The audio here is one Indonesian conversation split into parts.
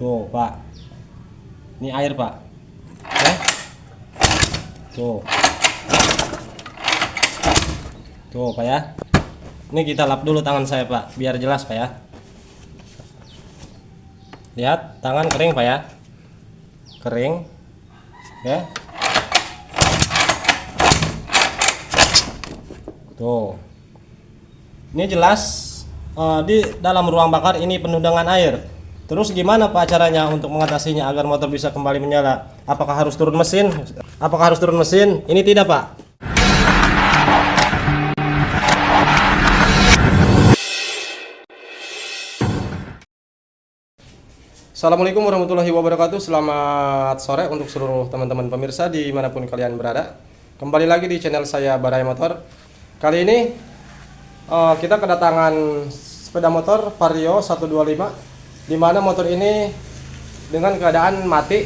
Tuh Pak, ini air Pak. Oke. Tuh. Tuh Pak ya. Ini kita lap dulu tangan saya Pak, biar jelas Pak ya. Lihat, tangan kering Pak ya. Kering. Oke. Tuh. Ini jelas di dalam ruang bakar ini penuh dengan air. Terus gimana Pak caranya untuk mengatasinya agar motor bisa kembali menyala? Apakah harus turun mesin? Apakah harus turun mesin? Ini tidak Pak. Assalamualaikum warahmatullahi wabarakatuh. Selamat sore untuk seluruh teman-teman pemirsa dimanapun kalian berada. Kembali lagi di channel saya Barai Motor. Kali ini kita kedatangan sepeda motor Vario 125, di mana motor ini dengan keadaan mati,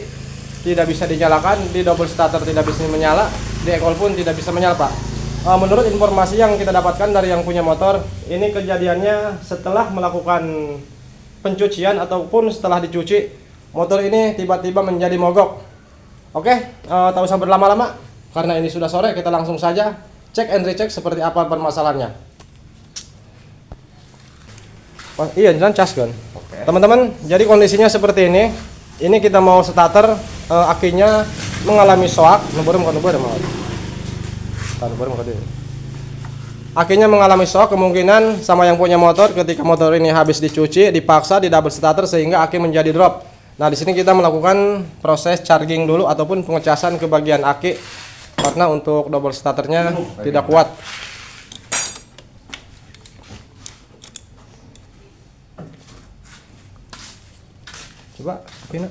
tidak bisa dinyalakan, di double starter tidak bisa menyala, di ekol pun tidak bisa menyala Pak. Menurut informasi yang kita dapatkan dari yang punya motor, ini kejadiannya setelah melakukan pencucian ataupun setelah dicuci, motor ini tiba-tiba menjadi mogok. Oke, tak usah berlama-lama, karena ini sudah sore, kita langsung saja cek and recheck seperti apa permasalahannya. Iya, jangan cas kan. Teman-teman, jadi kondisinya seperti ini. Ini kita mau starter, akinya mengalami shock. Akinya mengalami shock, kemungkinan sama yang punya motor ketika motor ini habis dicuci, dipaksa di double starter sehingga aki menjadi drop. Nah, di sini kita melakukan proses charging dulu ataupun pengecasan ke bagian aki karena untuk double starternya tidak kuat. Coba Pina.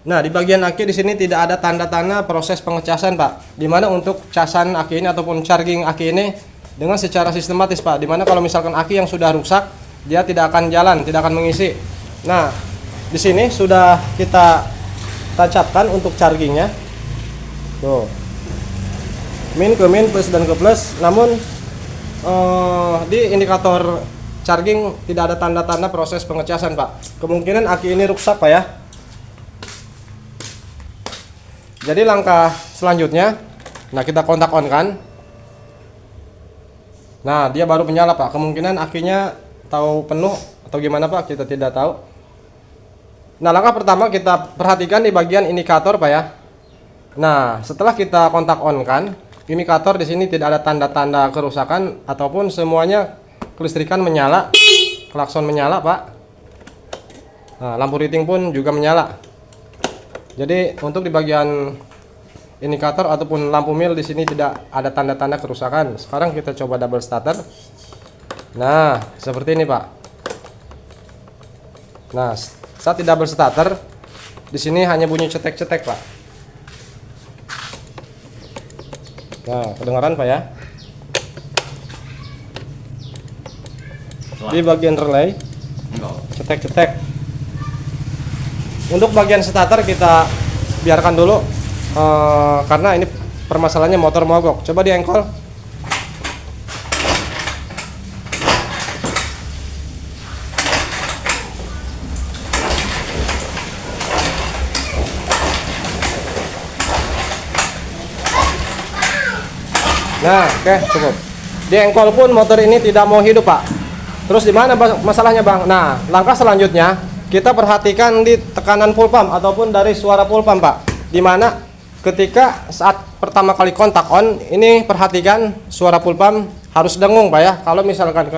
Nah, di bagian aki di sini tidak ada tanda-tanda proses pengecasan Pak. Dimana untuk casan aki ini ataupun charging aki ini dengan secara sistematis Pak. Dimana kalau misalkan aki yang sudah rusak, dia tidak akan jalan, tidak akan mengisi. Nah, di sini sudah kita tancapkan untuk chargingnya. Tuh, min ke min, plus dan ke plus. Namun di indikator charging tidak ada tanda-tanda proses pengecasan Pak. Kemungkinan aki ini rusak Pak ya. Jadi langkah selanjutnya, nah kita kontak on kan. Nah, dia baru menyala Pak. Kemungkinan akinya tahu penuh atau gimana Pak, kita tidak tahu. Nah, langkah pertama kita perhatikan di bagian indikator Pak ya. Nah, setelah kita kontak on kan, indikator di sini tidak ada tanda-tanda kerusakan ataupun semuanya kelistrikan menyala, klakson menyala Pak. Nah, lampu riting pun juga menyala. Jadi untuk di bagian indikator ataupun lampu mil di sini tidak ada tanda-tanda kerusakan. Sekarang kita coba double starter. Nah, seperti ini Pak. Nah, saat di double starter di sini hanya bunyi cetek-cetek Pak. Nah, kedengaran Pak ya. Di bagian relay cetek-cetek. Untuk bagian starter kita biarkan dulu karena ini permasalahannya motor mogok. Coba di engkol. Nah, oke, cukup. Di engkol pun motor ini tidak mau hidup Pak. Terus di mana masalahnya Bang? Nah, langkah selanjutnya kita perhatikan di tekanan full pump ataupun dari suara full pump Pak. Dimana ketika saat pertama kali kontak on, ini perhatikan suara full pump harus dengung Pak ya. Kalau misalkan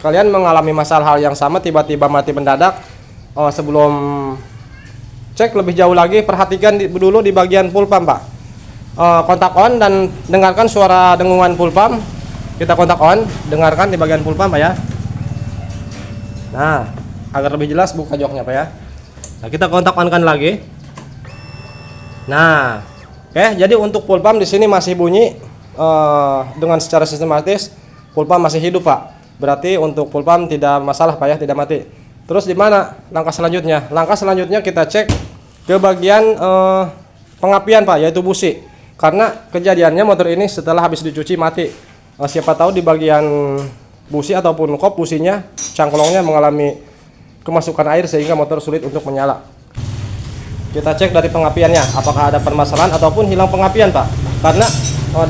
kalian mengalami masalah hal yang sama, tiba-tiba mati mendadak, sebelum cek lebih jauh lagi, perhatikan dulu di bagian full pump Pak. Kontak on dan dengarkan suara dengungan full pump. Kita kontak on, dengarkan di bagian full pump Pak ya. Nah, agar lebih jelas buka joknya Pak ya. Nah, kita kontak on kan lagi. Nah, oke, jadi untuk full pump di sini masih bunyi dengan secara sistematis, full pump masih hidup Pak. Berarti untuk full pump tidak masalah Pak ya, tidak mati. Terus di mana langkah selanjutnya? Langkah selanjutnya kita cek ke bagian pengapian Pak, yaitu busi. Karena kejadiannya motor ini setelah habis dicuci mati. Siapa tahu di bagian busi ataupun kop businya, cangklongnya mengalami kemasukan air sehingga motor sulit untuk menyala. Kita cek dari pengapiannya, apakah ada permasalahan ataupun hilang pengapian Pak. Karena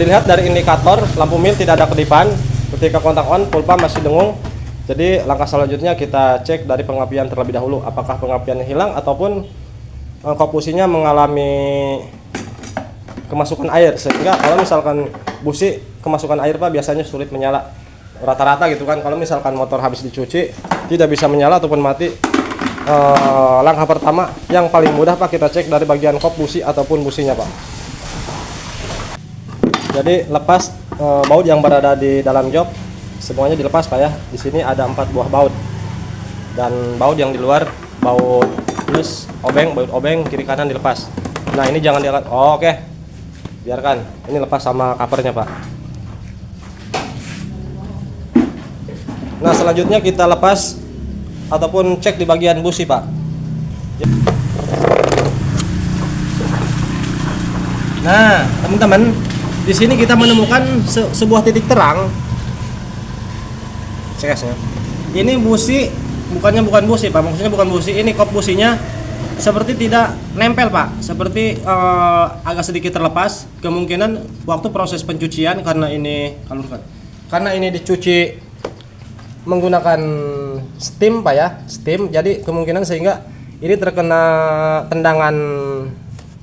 dilihat dari indikator lampu mil tidak ada kedipan, ketika kontak on full pump masih dengung. Jadi langkah selanjutnya kita cek dari pengapian terlebih dahulu, apakah pengapiannya hilang ataupun kop businya mengalami kemasukan air, sehingga kalau misalkan busi kemasukan air Pak biasanya sulit menyala rata-rata gitu kan. Kalau misalkan motor habis dicuci tidak bisa menyala ataupun mati, langkah pertama yang paling mudah Pak, kita cek dari bagian kop busi ataupun businya Pak. Jadi lepas baut yang berada di dalam jok semuanya dilepas Pak ya. Di sini ada 4 buah baut, dan baut yang di luar baut plus obeng, baut obeng kiri kanan dilepas. Nah ini jangan diangkat. Oke, biarkan ini lepas sama covernya Pak. Nah selanjutnya kita lepas ataupun cek di bagian busi Pak. Nah teman-teman, di sini kita menemukan sebuah titik terang. Cekasnya. Ini busi, bukan busi Pak, maksudnya bukan busi. Ini kop businya seperti tidak nempel Pak, seperti agak sedikit terlepas. Kemungkinan waktu proses pencucian, karena ini dicuci menggunakan steam Pak ya, steam. Jadi kemungkinan sehingga ini terkena tendangan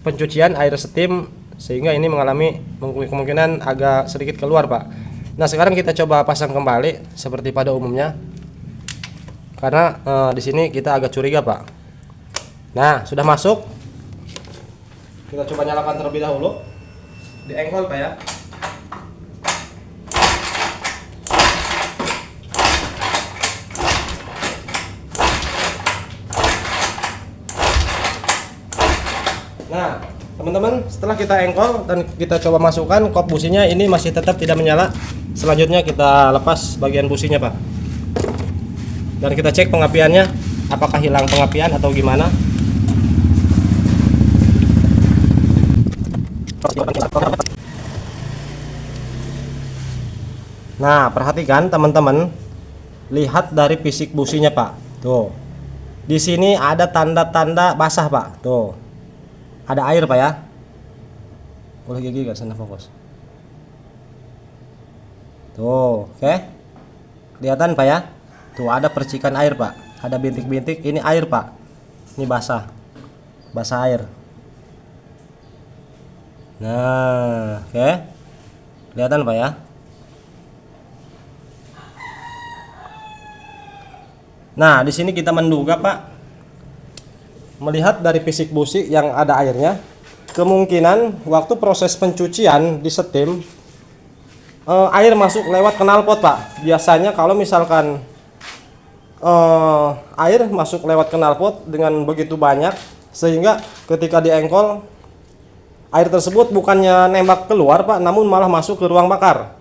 pencucian air steam, sehingga ini mengalami kemungkinan agak sedikit keluar Pak. Nah sekarang kita coba pasang kembali seperti pada umumnya, karena di sini kita agak curiga Pak. Nah sudah masuk, kita coba nyalakan terlebih dahulu di engkol Pak ya. Nah teman-teman, setelah kita engkol dan kita coba masukkan kop businya, ini masih tetap tidak menyala. Selanjutnya kita lepas bagian businya Pak, dan kita cek pengapiannya, apakah hilang pengapian atau gimana. Nah perhatikan teman-teman, lihat dari fisik businya Pak. Tuh, di sini ada tanda-tanda basah Pak. Tuh, ada air Pak ya. Boleh gigi gak sana fokus. Tuh, oke. Kelihatan Pak ya. Tuh ada percikan air Pak. Ada bintik-bintik, ini air Pak. Ini basah. Basah air. Nah, oke. Kelihatan Pak ya. Nah, di sini kita menduga Pak, melihat dari fisik busi yang ada airnya, kemungkinan waktu proses pencucian di setim, air masuk lewat knalpot Pak. Biasanya kalau misalkan air masuk lewat knalpot dengan begitu banyak, sehingga ketika diengkol air tersebut bukannya nembak keluar Pak, namun malah masuk ke ruang bakar.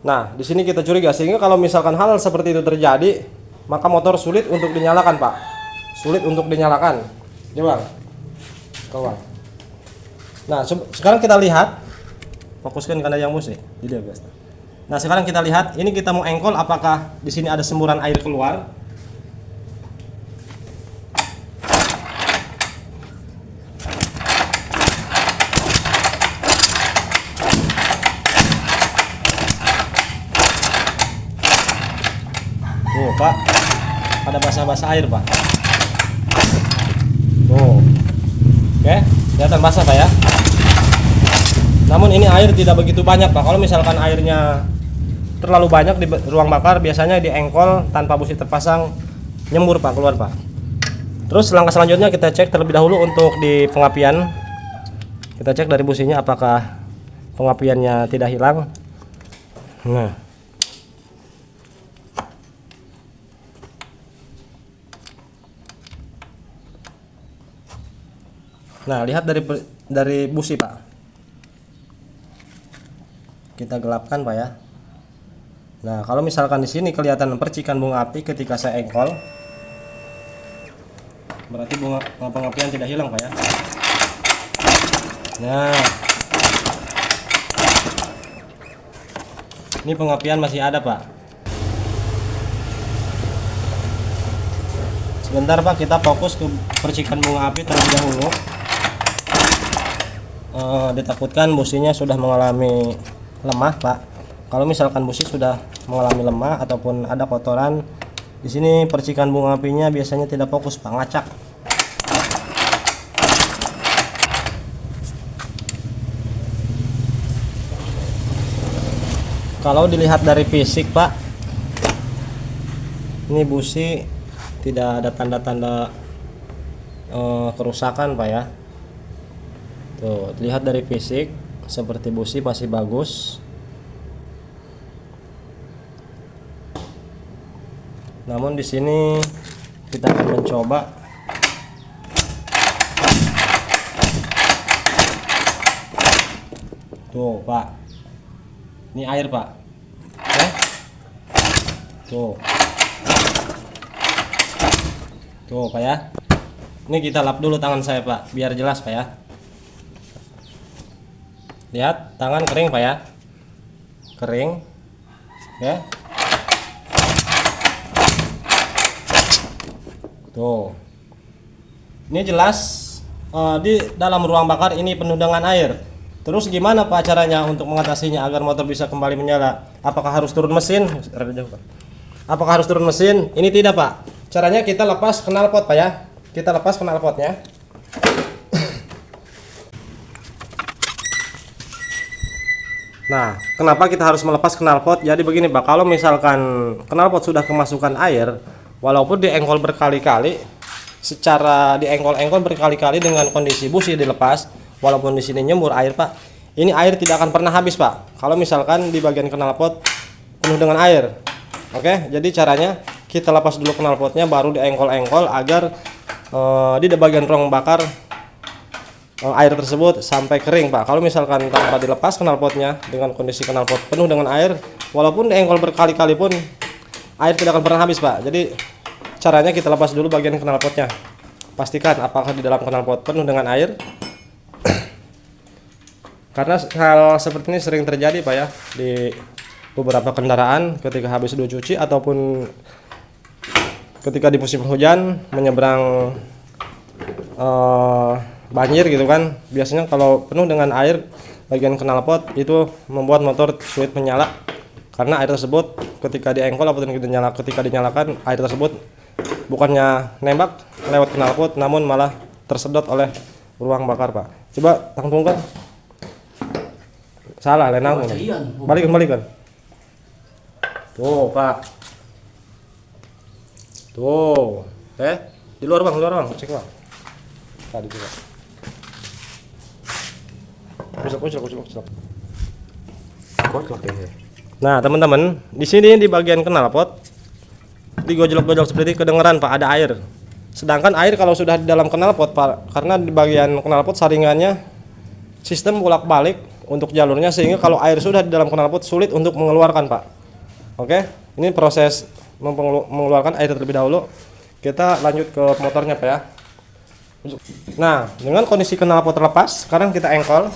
Nah di sini kita curiga, sehingga kalau misalkan hal seperti itu terjadi, maka motor sulit untuk dinyalakan Pak, sulit untuk dinyalakan. Coba keluar. Nah sekarang kita lihat, fokuskan karena yang musik. Nah sekarang kita lihat, ini kita mau engkol, apakah di sini ada semburan air keluar. Tuh Pak, ada basah-basah air Pak. Tuh, oke, kelihatan basah Pak ya. Namun ini air tidak begitu banyak Pak. Kalau misalkan airnya terlalu banyak di ruang bakar, biasanya di engkol tanpa busi terpasang nyembur Pak, keluar Pak. Terus langkah selanjutnya kita cek terlebih dahulu untuk di pengapian. Kita cek dari businya apakah pengapiannya tidak hilang. Nah, lihat dari busi Pak. Kita gelapkan Pak ya. Nah, kalau misalkan di sini kelihatan percikan bunga api ketika saya engkol, berarti pengapian tidak hilang Pak ya. Nah, ini pengapian masih ada Pak. Sebentar Pak, kita fokus ke percikan bunga api terlebih dahulu. Ditakutkan businya sudah mengalami lemah Pak. Kalau misalkan busi sudah mengalami lemah ataupun ada kotoran, di sini percikan bunga apinya biasanya tidak fokus Pak, ngacak. Kalau dilihat dari fisik Pak, ini busi tidak ada tanda-tanda kerusakan Pak ya. Tuh, lihat dari fisik seperti busi masih bagus. Namun di sini kita akan mencoba tuh Pak. Ini air Pak. Oke. Tuh. Tuh Pak ya. Ini kita lap dulu tangan saya Pak, biar jelas Pak ya. Lihat, tangan kering Pak ya. Kering. Ya. Tuh. Ini jelas di dalam ruang bakar ini penuh dengan air. Terus gimana Pak caranya untuk mengatasinya agar motor bisa kembali menyala? Apakah harus turun mesin? Apakah harus turun mesin? Ini tidak Pak. Caranya kita lepas knalpot Pak ya. Kita lepas knalpotnya. Nah, kenapa kita harus melepas knalpot? Jadi begini Pak, kalau misalkan knalpot sudah kemasukan air, walaupun diengkol berkali-kali, secara diengkol-engkol berkali-kali dengan kondisi busi dilepas, walaupun di sini nyembur air Pak, ini air tidak akan pernah habis Pak. Kalau misalkan di bagian knalpot penuh dengan air. Oke, jadi caranya kita lepas dulu knalpotnya, baru diengkol-engkol agar di bagian ruang bakar air tersebut sampai kering Pak. Kalau misalkan tanpa dilepas knalpotnya dengan kondisi knalpot penuh dengan air, walaupun diengkol berkali-kali pun air tidak akan pernah habis Pak. Jadi caranya kita lepas dulu bagian knalpotnya. Pastikan apakah di dalam knalpot penuh dengan air. Karena hal seperti ini sering terjadi Pak ya di beberapa kendaraan ketika habis dicuci ataupun ketika di musim hujan menyeberang banjir gitu kan, biasanya kalau penuh dengan air bagian knalpot itu membuat motor sulit menyala karena air tersebut ketika diengkol ataupun ketika dinyalakan air tersebut bukannya nembak lewat knalpot namun malah tersedot oleh ruang bakar Pak. Coba tangtungkan. Salah lenang. Balikan. Tuh Pak. Tuh. Di luar bang, cek Bang. Tadi juga. Kucuk. Nah, teman-teman, di sini di bagian knalpot digojlok-gojlok seperti kedengeran Pak, ada air. Sedangkan air kalau sudah di dalam knalpot Pak, karena di bagian knalpot saringannya sistem bolak-balik untuk jalurnya, sehingga kalau air sudah di dalam knalpot sulit untuk mengeluarkan Pak. Oke, ini proses mengeluarkan air terlebih dahulu. Kita lanjut ke motornya Pak ya. Nah, dengan kondisi knalpot terlepas, sekarang kita engkol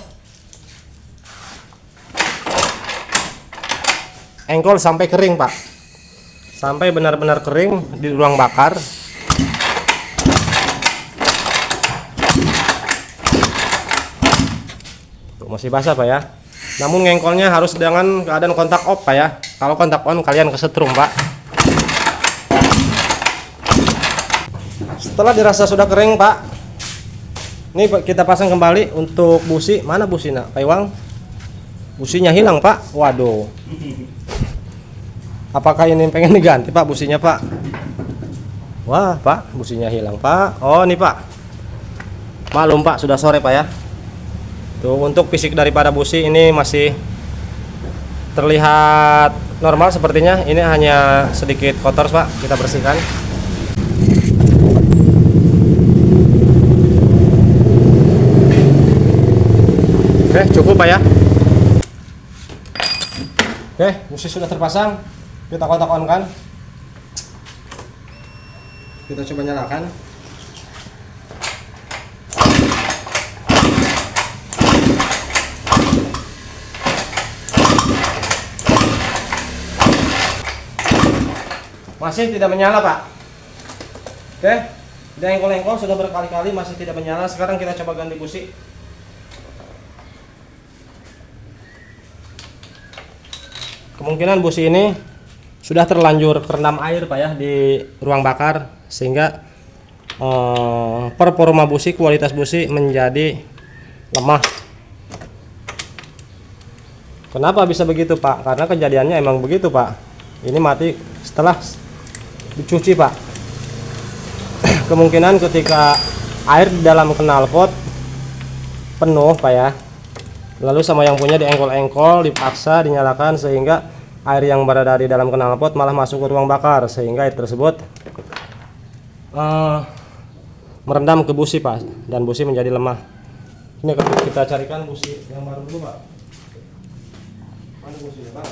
sampai kering Pak, sampai benar-benar kering di ruang bakar. Tuh, masih basah Pak ya, namun ngengkolnya harus dengan keadaan kontak off Pak ya. Kalau kontak on kalian kesetrum Pak. Setelah dirasa sudah kering Pak, ini kita pasang kembali untuk busi. Mana busi nak Pak Iwang? Businya hilang Pak. Waduh, apakah ini pengen diganti Pak businya Pak? Wah Pak, businya hilang Pak. Oh nih Pak, malum Pak, sudah sore Pak ya. Tuh, untuk fisik daripada busi ini masih terlihat normal sepertinya. Ini hanya sedikit kotor Pak, kita bersihkan. Oke, cukup Pak ya. Oke, busi sudah terpasang. Kita kontak on kan. Kita coba nyalakan. Masih tidak menyala Pak. Oke, dia engkol-engkol sudah berkali-kali masih tidak menyala. Sekarang kita coba ganti busi. Kemungkinan busi ini sudah terlanjur terendam air Pak ya di ruang bakar, sehingga performa busi, kualitas busi menjadi lemah. Kenapa bisa begitu Pak? Karena kejadiannya emang begitu Pak. Ini mati setelah dicuci Pak. Kemungkinan ketika air di dalam knalpot penuh Pak ya, lalu sama yang punya diengkol-engkol, dipaksa dinyalakan, sehingga air yang berada di dalam knalpot malah masuk ke ruang bakar, sehingga air tersebut merendam ke busi Pak, dan busi menjadi lemah. Ini kita carikan busi yang baru dulu Pak. Mana businya Bang?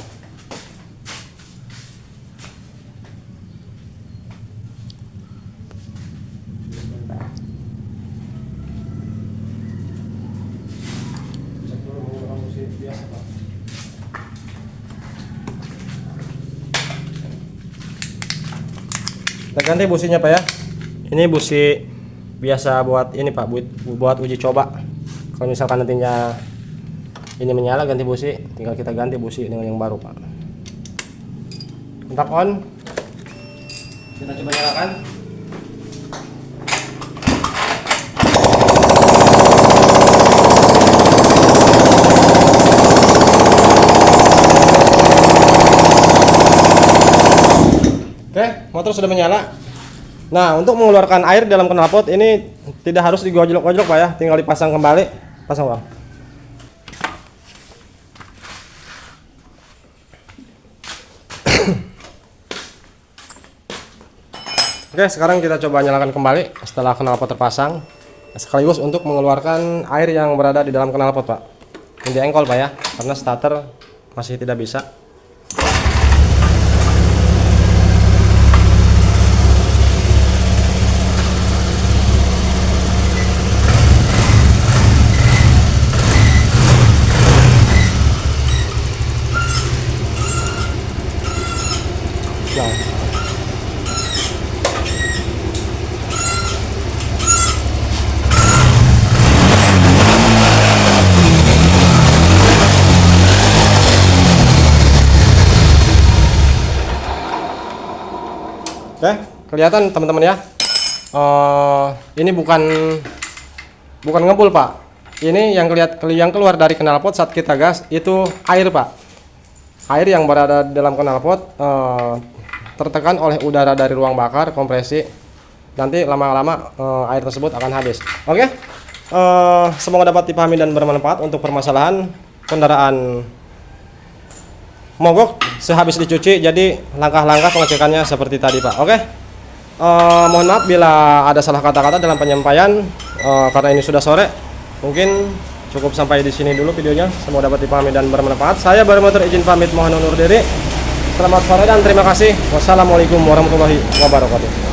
Biasa Pak. Kita ganti businya Pak ya. Ini busi biasa buat ini Pak, buat uji coba. Kalau misalkan nantinya ini menyala, ganti busi, tinggal kita ganti busi dengan yang baru Pak. Kontak on. Kita coba nyalakan. Oke, motor sudah menyala. Nah, untuk mengeluarkan air dalam knalpot ini tidak harus digojlok-gojlok Pak ya, tinggal dipasang kembali. Pasang Bang. Oke, sekarang kita coba nyalakan kembali setelah knalpot terpasang, sekaligus untuk mengeluarkan air yang berada di dalam knalpot Pak. Ini engkol Pak ya, karena starter masih tidak bisa. Nah. Oke, kelihatan teman-teman ya. Ini bukan ngebul Pak. Ini yang keluar dari knalpot saat kita gas itu air Pak. Air yang berada dalam knalpot tertekan oleh udara dari ruang bakar, kompresi. Nanti lama-lama air tersebut akan habis. Oke, semoga dapat dipahami dan bermanfaat untuk permasalahan kendaraan mogok sehabis dicuci. Jadi langkah-langkah pengecekannya seperti tadi Pak. Oke, mohon maaf bila ada salah kata-kata dalam penyampaian, karena ini sudah sore. Mungkin cukup sampai di sini dulu videonya. Semoga dapat dipahami dan bermanfaat. Saya Barmotor izin pamit, mohon undur diri. Selamat sore dan terima kasih. Wassalamualaikum warahmatullahi wabarakatuh.